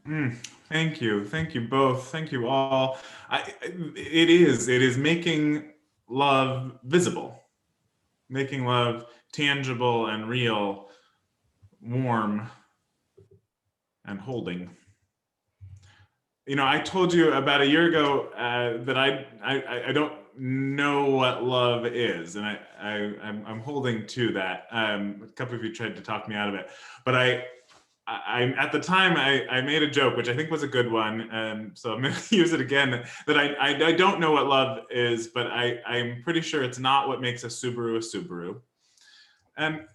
Mm, thank you both, thank you all. It is making love visible, making love tangible and real, warm and holding. I told you about a year ago that I don't know what love is, and I'm holding to that. A couple of you tried to talk me out of it, but I at the time I made a joke, which I think was a good one, so I'm going to use it again. That I don't know what love is, but I'm pretty sure it's not what makes a Subaru. And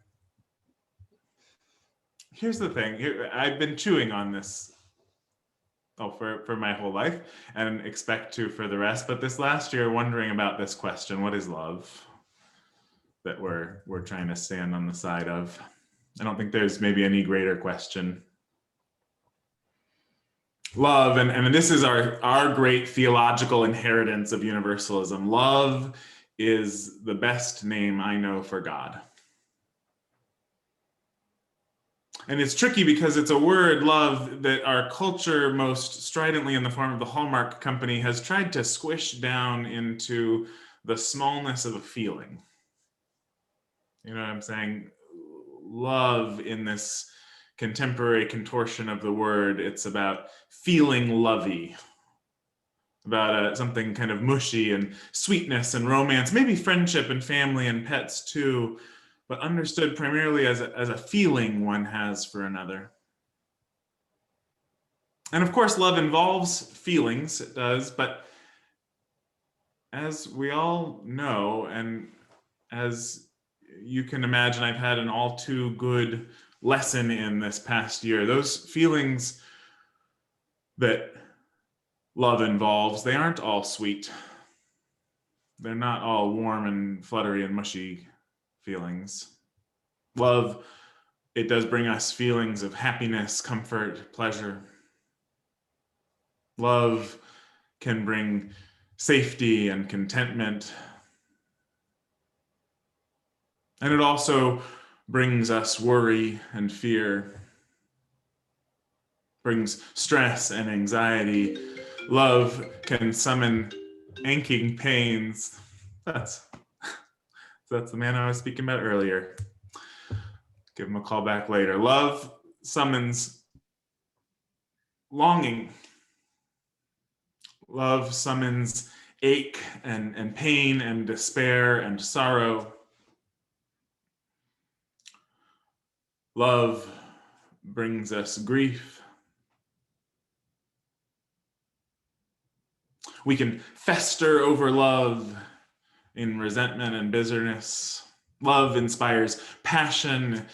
here's the thing: I've been chewing on this for my whole life and expect to for the rest. But this last year, wondering about this question: what is love? That we're trying to stand on the side of. I don't think there's maybe any greater question. Love, and this is our great theological inheritance of universalism. Love is the best name I know for God. And it's tricky because it's a word, love, that our culture, most stridently in the form of the Hallmark Company, has tried to squish down into the smallness of a feeling. You know what I'm saying? Love, in this contemporary contortion of the word, it's about feeling lovey, about something kind of mushy and sweetness and romance, maybe friendship and family and pets too, but understood primarily as a feeling one has for another. And of course, love involves feelings, it does, but as we all know, and as you can imagine, I've had an all too good lesson in this past year. Those feelings that love involves, they aren't all sweet. They're not all warm and fluttery and mushy feelings. Love, it does bring us feelings of happiness, comfort, pleasure. Love can bring safety and contentment. And it also brings us worry and fear, brings stress and anxiety. Love can summon aching pains. That's the man I was speaking about earlier. Give him a call back later. Love summons longing. Love summons ache and pain and despair and sorrow. Love brings us grief. We can fester over love in resentment and bitterness. Love inspires passion.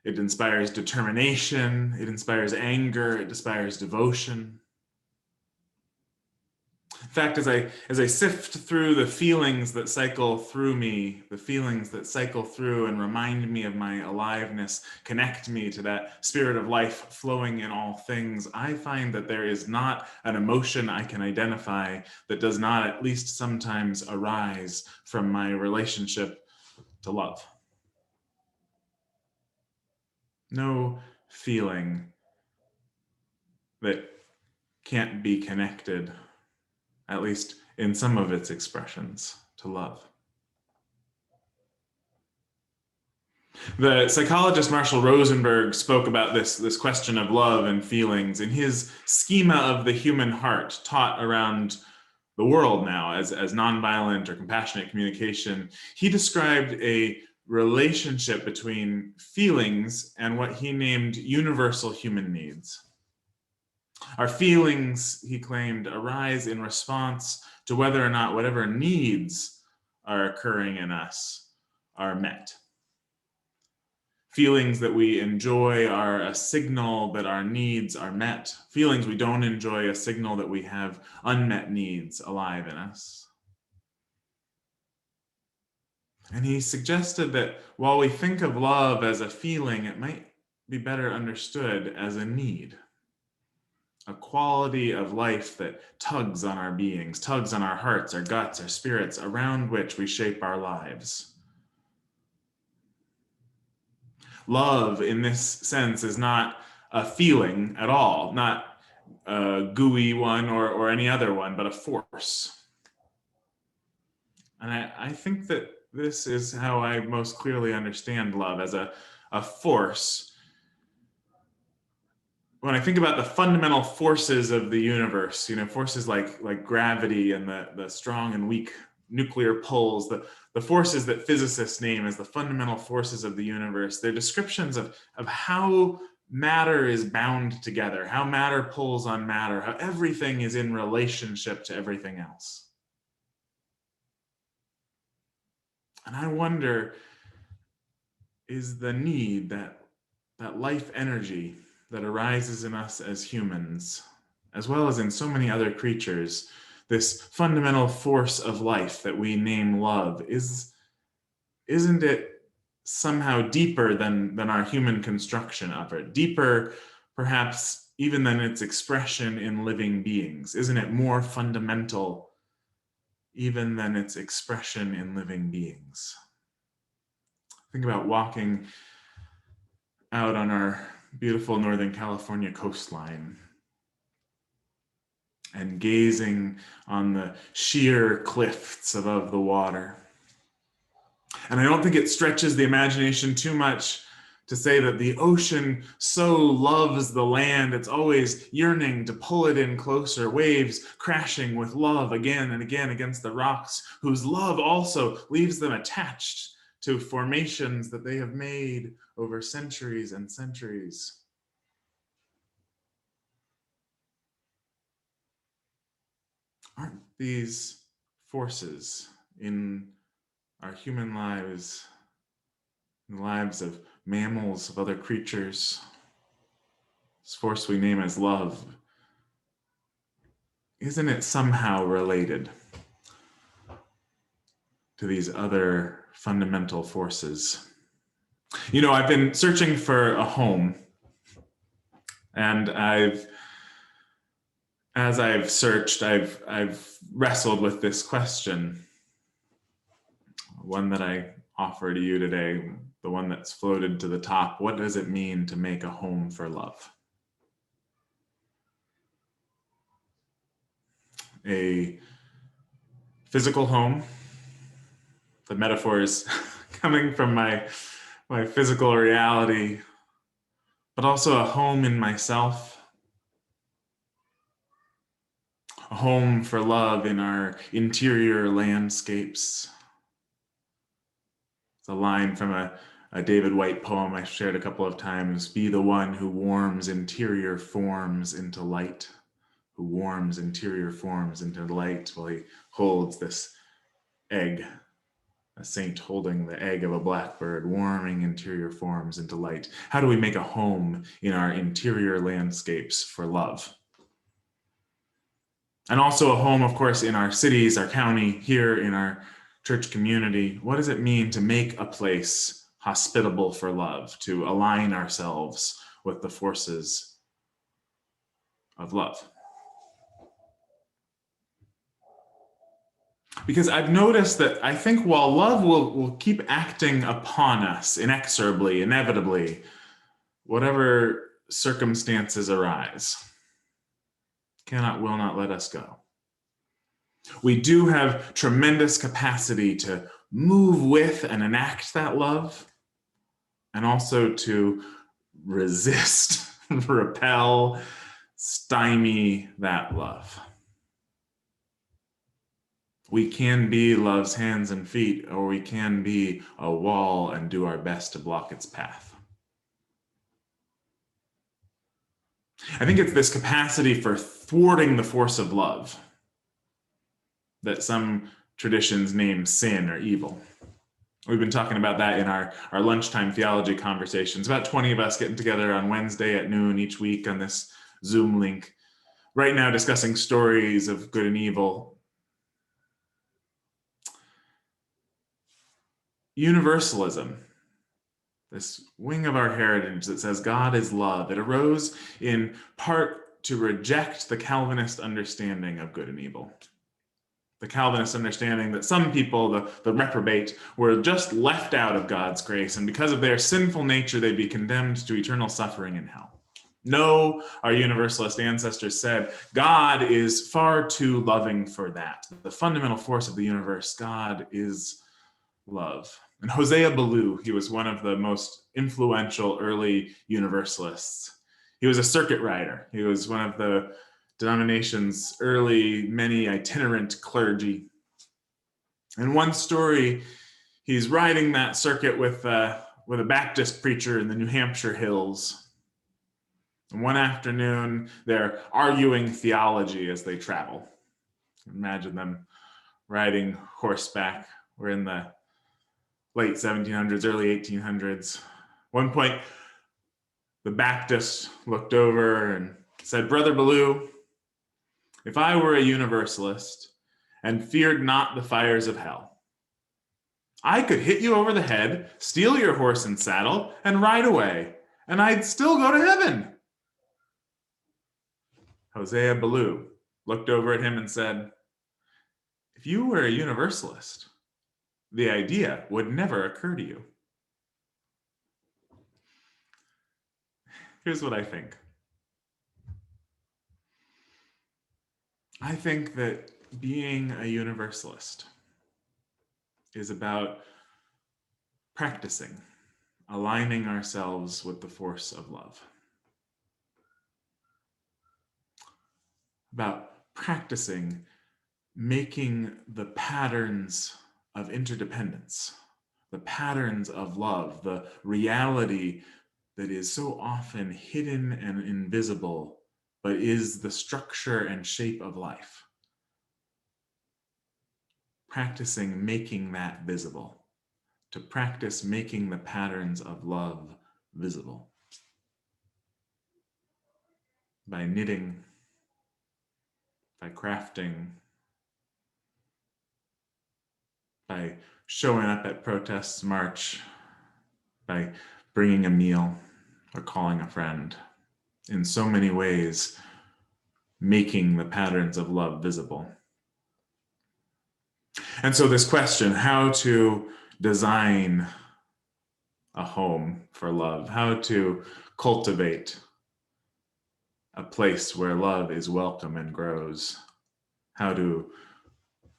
It inspires determination. It inspires anger. It inspires devotion. In fact, as I sift through the feelings that cycle through me, the feelings that cycle through and remind me of my aliveness, connect me to that spirit of life flowing in all things, I find that there is not an emotion I can identify that does not at least sometimes arise from my relationship to love. No feeling that can't be connected, at least in some of its expressions, to love. The psychologist Marshall Rosenberg spoke about this question of love and feelings in his schema of the human heart, taught around the world now as nonviolent or compassionate communication. He described a relationship between feelings and what he named universal human needs. Our feelings, he claimed, arise in response to whether or not whatever needs are occurring in us are met. Feelings that we enjoy are a signal that our needs are met. Feelings we don't enjoy, a signal that we have unmet needs alive in us. And he suggested that while we think of love as a feeling, it might be better understood as a need. A quality of life that tugs on our beings, tugs on our hearts, our guts, our spirits, around which we shape our lives. Love, in this sense, is not a feeling at all, not a gooey one or any other one, but a force. And I think that this is how I most clearly understand love, as a force. When I think about the fundamental forces of the universe, forces like gravity and the strong and weak nuclear pulls, the forces that physicists name as the fundamental forces of the universe, they're descriptions of how matter is bound together, how matter pulls on matter, how everything is in relationship to everything else. And I wonder, is the need, that life energy that arises in us as humans, as well as in so many other creatures, this fundamental force of life that we name love, isn't it somehow deeper than our human construction of it? Deeper, perhaps, even than its expression in living beings? Isn't it more fundamental even than its expression in living beings? Think about walking out on our beautiful Northern California coastline and gazing on the sheer cliffs above the water. And I don't think it stretches the imagination too much to say that the ocean so loves the land, it's always yearning to pull it in closer, waves crashing with love again and again against the rocks, whose love also leaves them attached to formations that they have made over centuries and centuries. Aren't these forces in our human lives, in the lives of mammals, of other creatures, this force we name as love, isn't it somehow related to these other fundamental forces? I've been searching for a home, and as I've searched, I've wrestled with this question, one that I offer to you today, the one that's floated to the top. What does it mean to make a home for love? A physical home. The metaphor is coming from my physical reality, but also a home in myself. A home for love in our interior landscapes. It's a line from a David Whyte poem I shared a couple of times. Be the one who warms interior forms into light. Who warms interior forms into light while he holds this egg. A saint holding the egg of a blackbird, warming interior forms into light. How do we make a home in our interior landscapes for love? And also a home, of course, in our cities, our county, here in our church community. What does it mean to make a place hospitable for love, to align ourselves with the forces of love? Because I've noticed that I think while love will keep acting upon us inexorably, inevitably, whatever circumstances arise, will not let us go. We do have tremendous capacity to move with and enact that love, and also to resist, repel, stymie that love. We can be love's hands and feet, or we can be a wall and do our best to block its path. I think it's this capacity for thwarting the force of love that some traditions name sin or evil. We've been talking about that in our lunchtime theology conversations. About 20 of us getting together on Wednesday at noon each week on this Zoom link, right now discussing stories of good and evil. Universalism, this wing of our heritage that says God is love, it arose in part to reject the Calvinist understanding of good and evil. The Calvinist understanding that some people, the reprobate, were just left out of God's grace, and because of their sinful nature, they'd be condemned to eternal suffering in hell. No, our Universalist ancestors said, God is far too loving for that. The fundamental force of the universe, God is love. And Hosea Ballou, he was one of the most influential early Universalists. He was a circuit rider. He was one of the denomination's early, many itinerant clergy. And one story, he's riding that circuit with a Baptist preacher in the New Hampshire hills. And one afternoon, they're arguing theology as they travel. Imagine them riding horseback. We're in the late 1700s, early 1800s. One point, the Baptist looked over and said, Brother Ballou, if I were a Universalist and feared not the fires of hell, I could hit you over the head, steal your horse and saddle, and ride away, and I'd still go to heaven. Hosea Ballou looked over at him and said, if you were a Universalist, the idea would never occur to you. Here's what I think. I think that being a Universalist is about practicing, aligning ourselves with the force of love. About practicing making the patterns of interdependence, the patterns of love, the reality that is so often hidden and invisible, but is the structure and shape of life. Practicing making that visible, to practice making the patterns of love visible. By knitting, by crafting, by showing up at protests march, by bringing a meal or calling a friend. In so many ways, making the patterns of love visible. And so this question, how to design a home for love, how to cultivate a place where love is welcome and grows, how to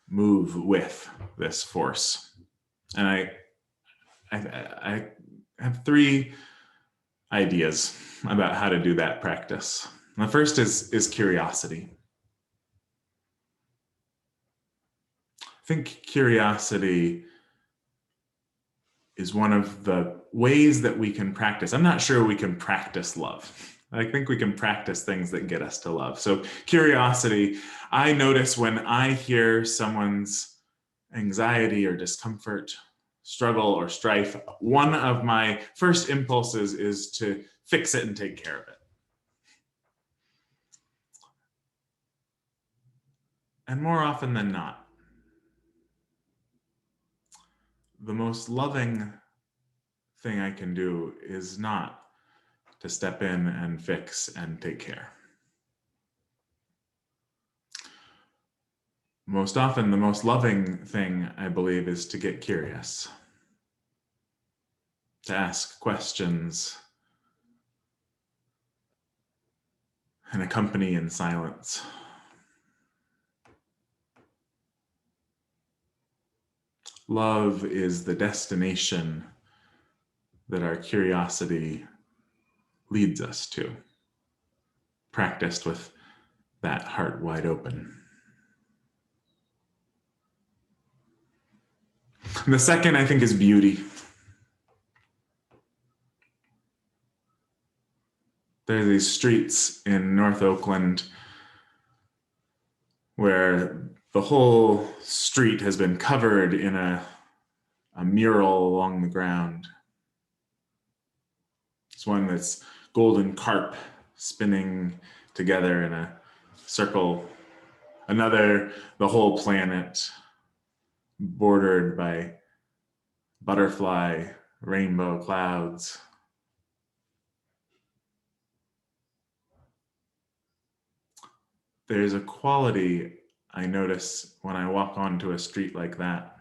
move with this force. And I have three ideas about how to do that practice. The first is curiosity. I think curiosity is one of the ways that we can practice. I'm not sure we can practice love. I think we can practice things that get us to love. So curiosity, I notice when I hear someone's anxiety or discomfort, struggle or strife, one of my first impulses is to fix it and take care of it. And more often than not, the most loving thing I can do is not to step in and fix and take care. Most often, the most loving thing, I believe, is to get curious, to ask questions, and accompany in silence. Love is the destination that our curiosity leads us to, practiced with that heart wide open. And the second, I think, is beauty. There are these streets in North Oakland where the whole street has been covered in a mural along the ground. It's one that's golden carp spinning together in a circle. Another, the whole planet bordered by butterfly rainbow clouds. There's a quality I notice when I walk onto a street like that,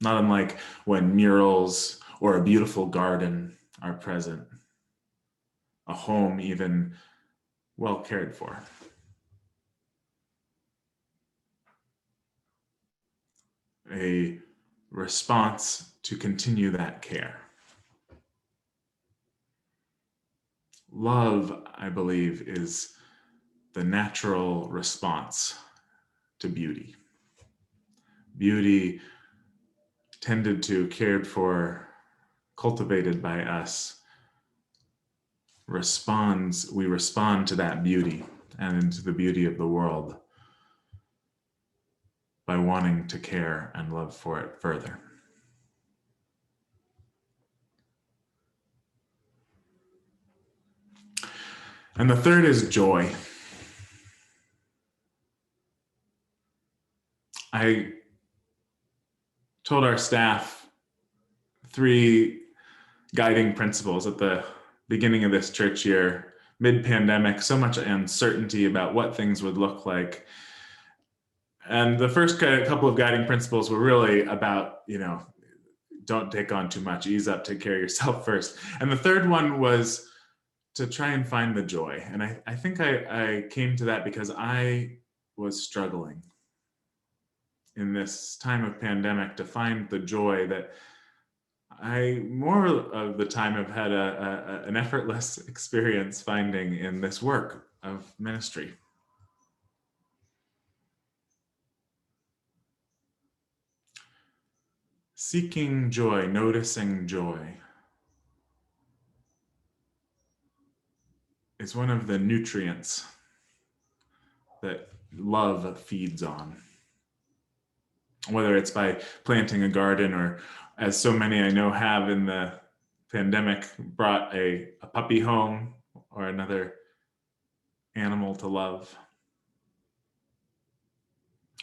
not unlike when murals or a beautiful garden are present. a home even well cared for. A response to continue that care. Love, I believe, is the natural response to beauty. Beauty tended to, cared for, cultivated by us, we respond to that beauty and to the beauty of the world by wanting to care and love for it further. And the third is joy. I told our staff 3 guiding principles at the beginning of this church year, mid-pandemic, so much uncertainty about what things would look like. And the first couple of guiding principles were really about, don't take on too much, ease up, take care of yourself first. And the third one was to try and find the joy. And I think I came to that because I was struggling in this time of pandemic to find the joy that I more of the time have had an effortless experience finding in this work of ministry. Seeking joy, noticing joy is one of the nutrients that love feeds on. Whether it's by planting a garden or, as so many I know have in the pandemic, brought a puppy home or another animal to love.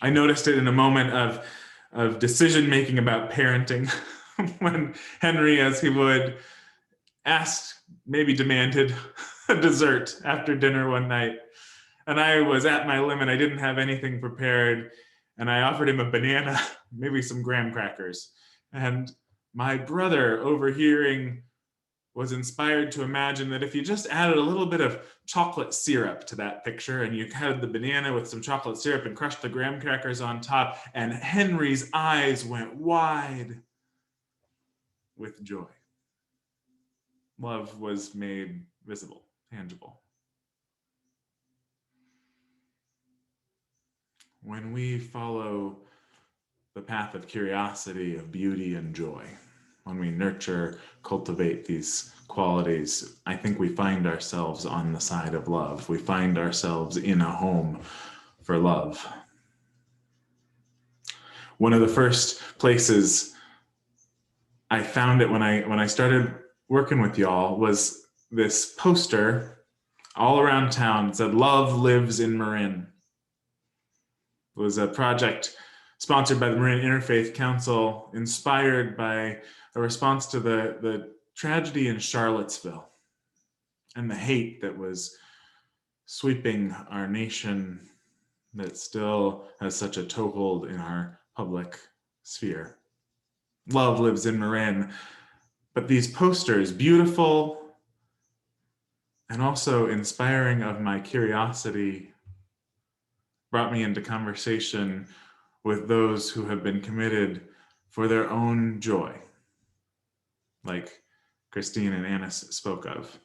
I noticed it in a moment of decision-making about parenting when Henry, as he would, asked, maybe demanded, a dessert after dinner one night. And I was at my limit. I didn't have anything prepared. And I offered him a banana, maybe some graham crackers. And my brother, overhearing, was inspired to imagine that if you just added a little bit of chocolate syrup to that picture and you had the banana with some chocolate syrup and crushed the graham crackers on top, and Henry's eyes went wide with joy. Love was made visible, tangible. When we follow the path of curiosity, of beauty and joy, when we nurture, cultivate these qualities, I think we find ourselves on the side of love. We find ourselves in a home for love. One of the first places I found it when I started working with y'all was this poster all around town. It said, "Love lives in Marin." It was a project sponsored by the Marin Interfaith Council, inspired by a response to the tragedy in Charlottesville and the hate that was sweeping our nation that still has such a toehold in our public sphere. Love lives in Marin. But these posters, beautiful and also inspiring of my curiosity, brought me into conversation with those who have been committed for their own joy, like Christine and Annis spoke of,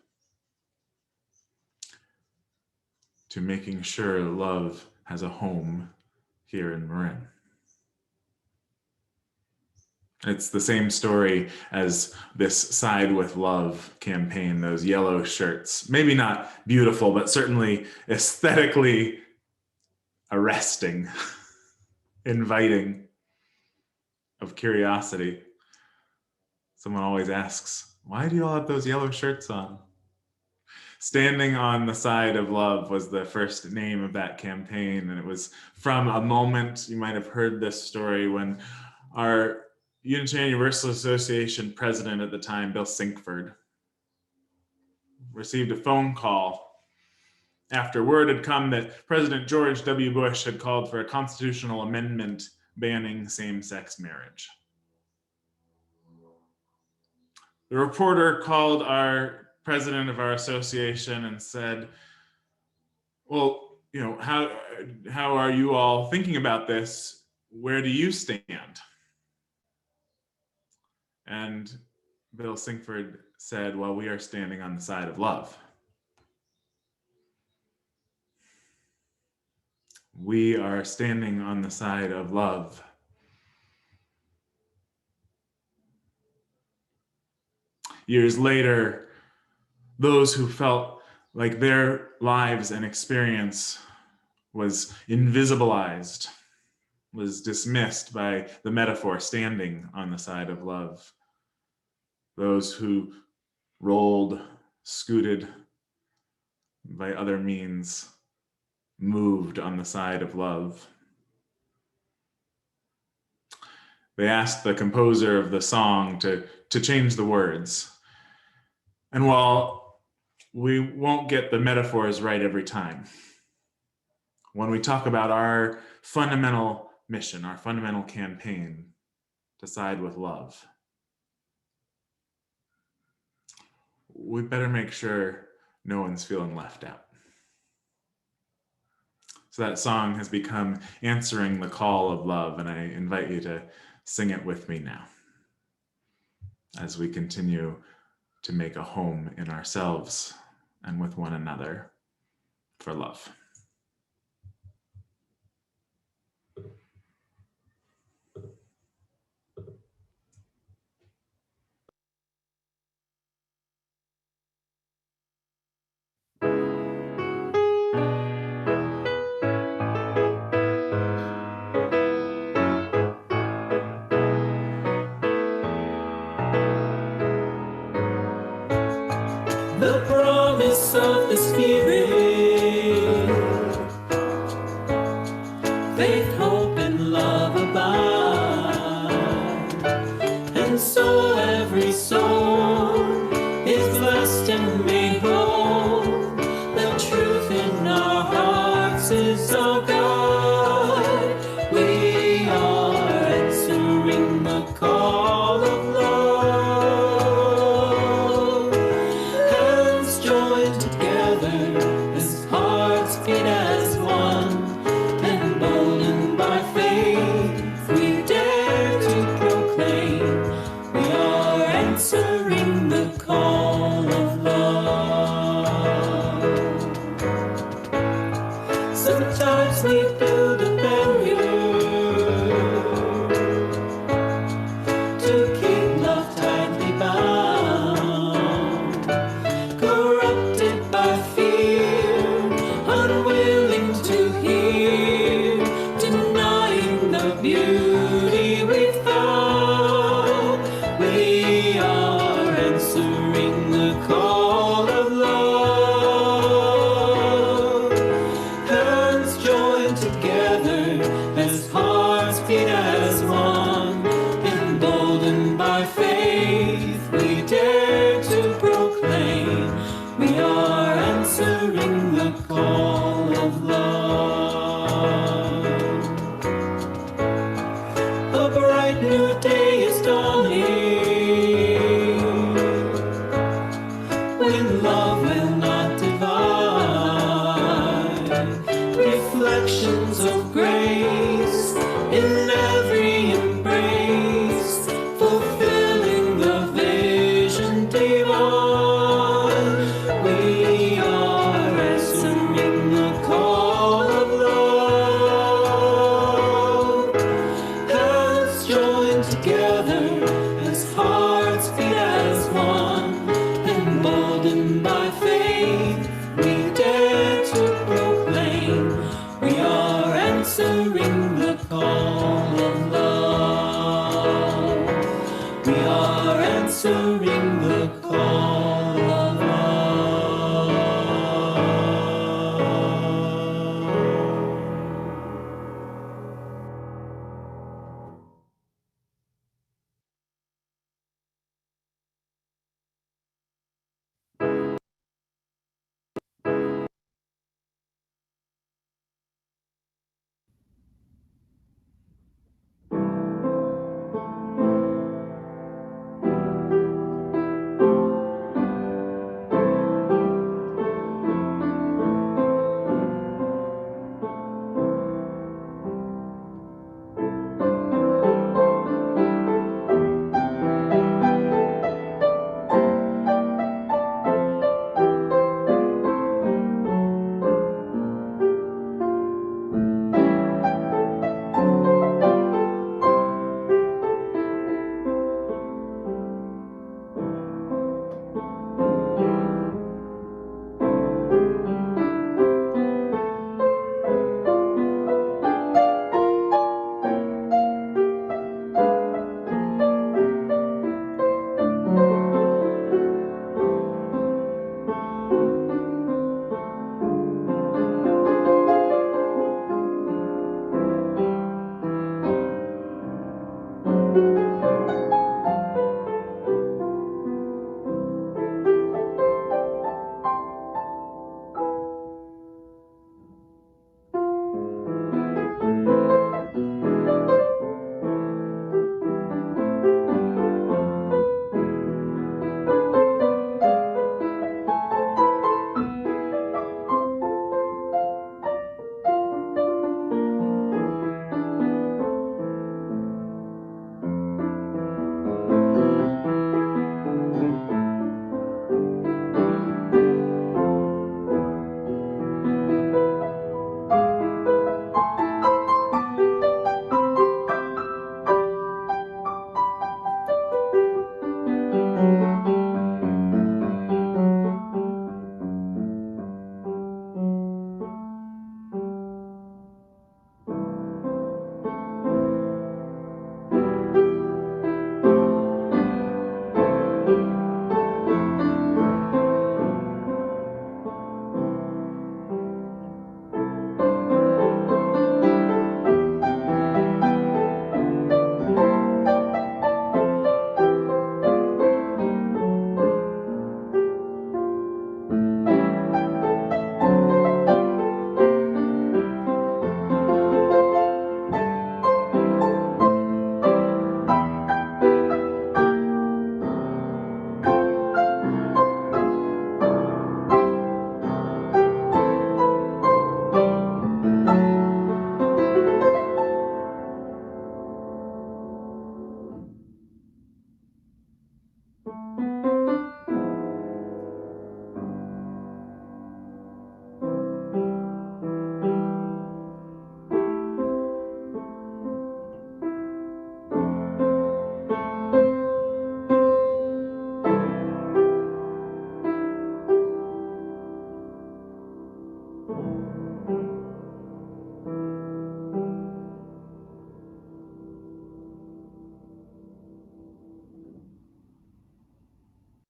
to making sure love has a home here in Marin. It's the same story as this Side with Love campaign, those yellow shirts. Maybe not beautiful, but certainly aesthetically arresting, inviting, of curiosity. Someone always asks, why do you all have those yellow shirts on? Standing on the Side of Love was the first name of that campaign, and it was from a moment, you might have heard this story, when our Unitarian Universalist Association president at the time, Bill Sinkford, received a phone call after word had come that President George W. Bush had called for a constitutional amendment banning same-sex marriage. The reporter called our president of our association and said, well, how are you all thinking about this? Where do you stand? And Bill Sinkford said, well, we are standing on the side of love. We are standing on the side of love. Years later, those who felt like their lives and experience was invisibilized, was dismissed by the metaphor standing on the side of love. Those who rolled, scooted by other means, moved on the side of love. They asked the composer of the song to change the words. And while we won't get the metaphors right every time, when we talk about our fundamental mission, our fundamental campaign to side with love, we better make sure no one's feeling left out. So that song has become Answering the Call of Love, and I invite you to sing it with me now as we continue to make a home in ourselves and with one another for love. The promise of the Spirit, faith, hope, and love abide, and so every soul is blessed and made whole. The truth in our hearts is our guide. We are answering the call of love. Sometimes we build a barrier to keep love tightly bound, corrupted by fear, unwilling to hear, denying the beauty we found. We are answering the call of love. Together as hearts beat as one, emboldened by faith, we dare to proclaim we are answering the call of love. A bright new day is dawning, when love will not divide. Reflections of grace in every embrace, fulfilling the vision divine. We are answering